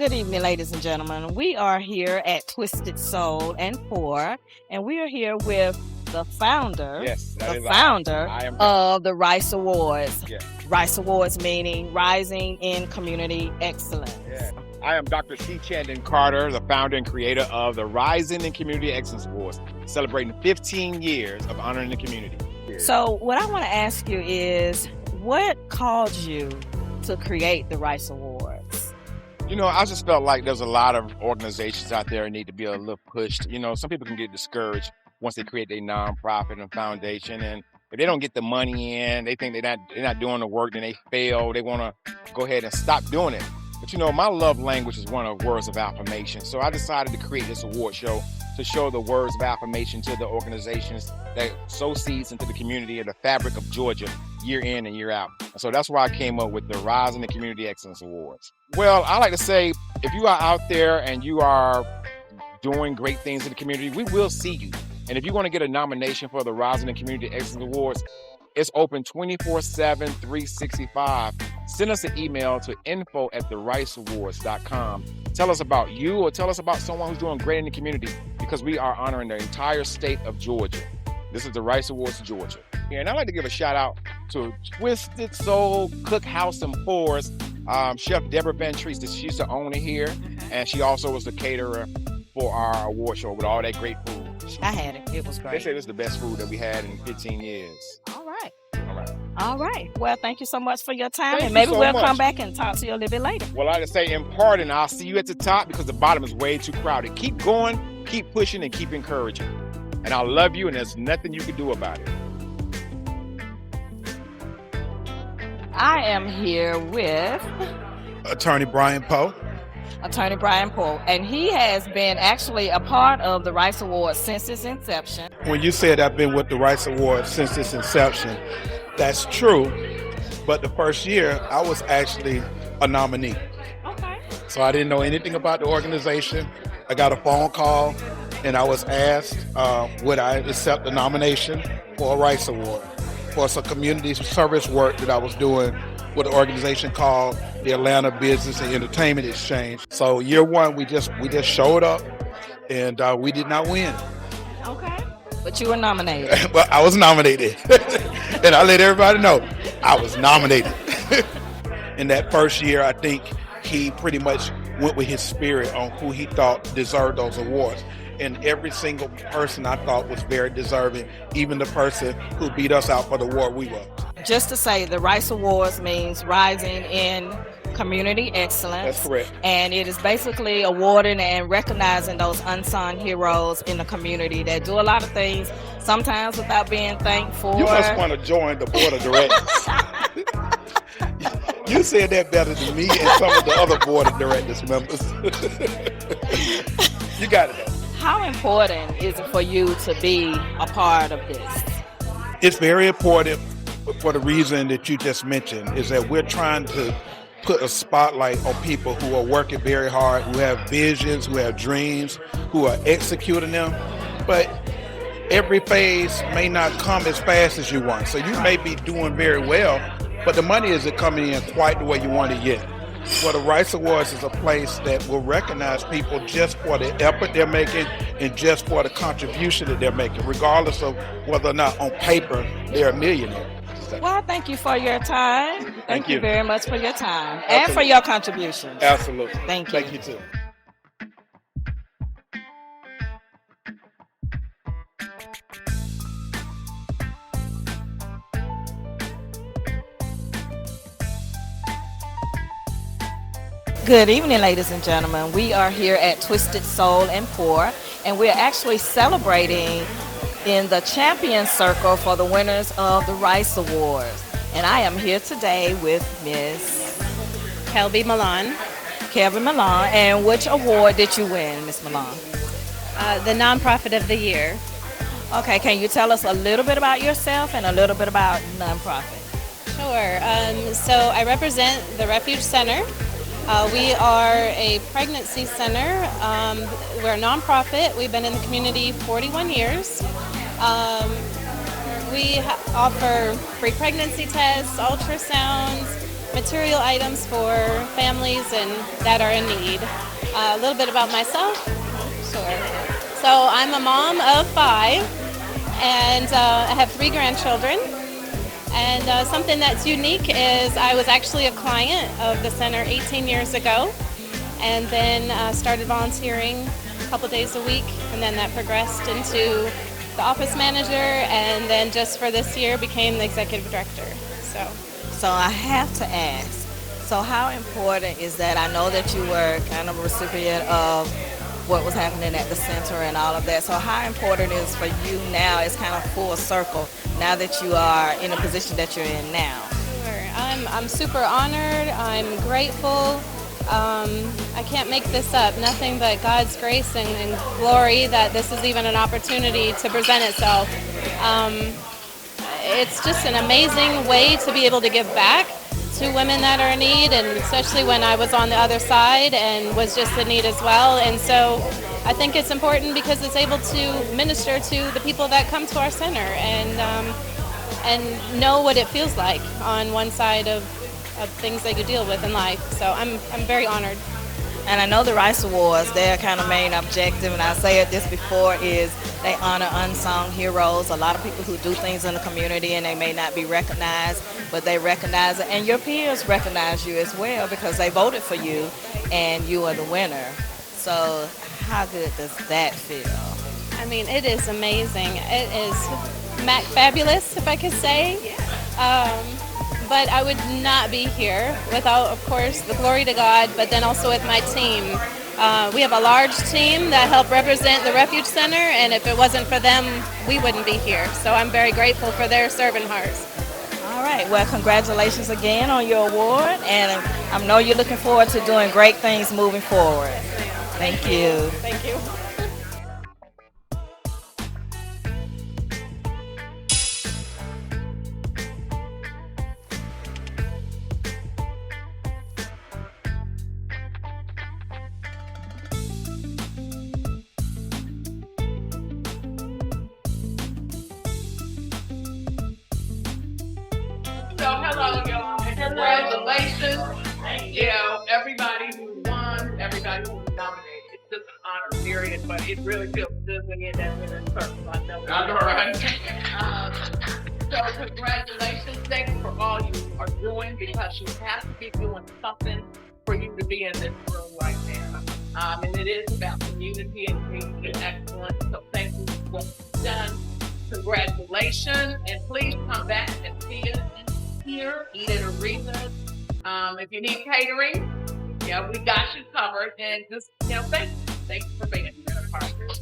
Good evening, ladies and gentlemen. We are here at Twisted Soul and Pour, and we are here with the founder, Yes, that the is founder I am of the Rice Awards. Yeah. Rice Awards meaning Rising in Community Excellence. Yeah. I am Dr. C. Chandon Carter, the founder and creator of the Rising in Community Excellence Awards, celebrating 15 years of honoring the community. So what I want to ask you is, what caused you to create the Rice Awards? You know, I just felt like there's a lot of organizations out there that need to be a little pushed. You know, some people can get discouraged once they create their nonprofit and foundation, and if they don't get the money in, they think they're not doing the work, then they fail. They want to go ahead and stop doing it. But you know, my love language is one of words of affirmation. So I decided to create this award show to show the words of affirmation to the organizations that sow seeds into the community of the fabric of Georgia year in and year out. So that's why I came up with the Rise in the Community Excellence Awards. Well, I like to say, if you are out there and you are doing great things in the community, we will see you. And if you want to get a nomination for the Rise in the Community Excellence Awards, it's open 24/7, 365. Send us an email to info@thericeawards.com. Tell us about you or tell us about someone who's doing great in the community, because we are honoring the entire state of Georgia. This is the Rice Awards, Georgia. And I'd like to give a shout out to Twisted Soul Cookhouse and Pours, Chef Deborah Van Treese. She's the owner here, and she also was the caterer for our award show with all that great food. I had it. It was They great. say this is the best food that we had in 15 years. All right. All right. All right. Well, thank you so much for your time, Thank and you maybe so we'll much. come back and talk to you a little bit later. Well, I just say in part, and I'll see you at the top, because the bottom is way too crowded. Keep going, keep pushing, and keep encouraging. And I love you, and there's nothing you can do about it. I am here with Attorney Brian Poe. Attorney Brian Poe, and he has been actually a part of the Rice Awards since its inception. When you said I've been with the Rice Awards since its inception, that's true. But the first year, I was actually a nominee. Okay. So I didn't know anything about the organization. I got a phone call, and I was asked would I accept the nomination for a Rice Award for some community service work that I was doing with an organization called the Atlanta Business and Entertainment Exchange. So year one, we just showed up, and we did not win. Okay. But you were nominated. But I was nominated. And I let everybody know I was nominated. In that first year, I think he pretty much went with his spirit on who he thought deserved those awards. And every single person I thought was very deserving, even the person who beat us out for the award we won. Just to say, the Rice Awards means Rising in Community Excellence. That's correct. And it is basically awarding and recognizing those unsung heroes in the community that do a lot of things, sometimes without being thanked for. You must want to join the board of directors. You said that better than me and some of the other board of directors members. You got it though. How important is it for you to be a part of this? It's very important for the reason that you just mentioned, is that we're trying to put a spotlight on people who are working very hard, who have visions, who have dreams, who are executing them. But every phase may not come as fast as you want. So you may be doing very well, but the money isn't coming in quite the way you want it yet. Well, the Rice Awards is a place that will recognize people just for the effort they're making and just for the contribution that they're making, regardless of whether or not on paper they're a millionaire. Well, thank you for your time. Thank you you. very much for your time and Absolutely. for your contributions. Absolutely. Thank you. Thank you too. Good evening, ladies and gentlemen. We are here at Twisted Soul and Pour, and we're actually celebrating in the champion circle for the winners of the Rice Awards. And I am here today with Miss Kelbee Milan, Kelbee Milan. And which award did you win, Miss Milan? the nonprofit of the year. Okay, can you tell us a little bit about yourself and a little bit about nonprofit? Sure. So I represent the Refuge Center. We are a pregnancy center. We're a nonprofit. We've been in the community 41 years. We offer free pregnancy tests, ultrasounds, material items for families and that are in need. A little bit about myself. Sure. So I'm a mom of 5, and I have 3 grandchildren. And something that's unique is I was actually a client of the center 18 years ago, and then started volunteering a couple days a week, and then that progressed into the office manager, and then just for this year became the executive director. So, So I have to ask. So how important is that? I know that you were kind of a recipient of what was happening at the center and all of that. So how important is for you now? It's kind of full circle now that you are in a position that you're in now. sure. I'm super honored. I'm grateful. I can't make this up. Nothing but God's grace and glory that this is even an opportunity to present itself. Um, it's just an amazing way to be able to give back to women that are in need, and especially when I was on the other side and was just in need as well. And so I think it's important because it's able to minister to the people that come to our center, and know what it feels like on one side of things that you deal with in life. So I'm very honored. And I know the Rice Awards, their kind of main objective, and I said this before, is they honor unsung heroes, a lot of people who do things in the community and they may not be recognized, but they recognize it. And your peers recognize you as well because they voted for you and you are the winner. So how good does that feel? I mean, it is amazing. It is fabulous, if I could say. Um, but I would not be here without, of course, the glory to God, but then also with my team. We have a large team that help represent the Refuge Center, and if it wasn't for them, we wouldn't be here. So I'm very grateful for their servant hearts. All right. Well, congratulations again on your award, and I know you're looking forward to doing great things moving forward. Thank you. Thank you. So hello, y'all, and congratulations. You know, everybody who won, everybody who was nominated. It's just an honor, period. But it really feels good when you're in that winner's circle. I know, right? So congratulations. Thank you for all you are doing because you have to be doing something for you to be in this room right now. And it is about community and community excellence. So thank you for what you've done. Congratulations, and please come back and see us here, eat at arenas. If you need catering, yeah, we got you covered. And just, thank you. Thank you for being a part of this.